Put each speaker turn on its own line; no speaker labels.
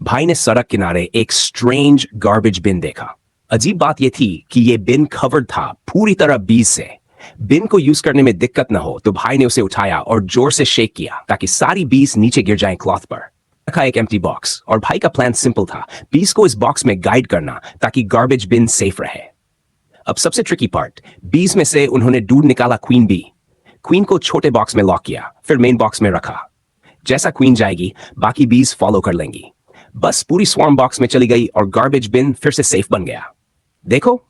भाई ने सड़क किनारे एक स्ट्रेंज गार्बेज बिन देखा। अजीब बात यह थी कि यह बिन कवर्ड था पूरी तरह बीज से। बिन को यूज करने में दिक्कत न हो तो भाई ने उसे उठाया और जोर से शेक किया ताकि सारी बीज नीचे गिर जाएं क्लॉथ पर। रखा एक एम्प्टी बॉक्स और भाई का प्लान सिंपल था, बीज को इस बॉक्स में गाइड करना ताकि गार्बेज बिन सेफ रहे। अब सबसे ट्रिकी पार्ट, बीज में से उन्होंने ढूंढ निकाला क्वीन बी। क्वीन को छोटे बॉक्स में लॉक किया, फिर मेन बॉक्स में रखा। जैसा क्वीन जाएगी बाकी बीज फॉलो कर लेंगी। बस पूरी स्वार्म बॉक्स में चली गई और गार्बेज बिन फिर से सेफ बन गया। देखो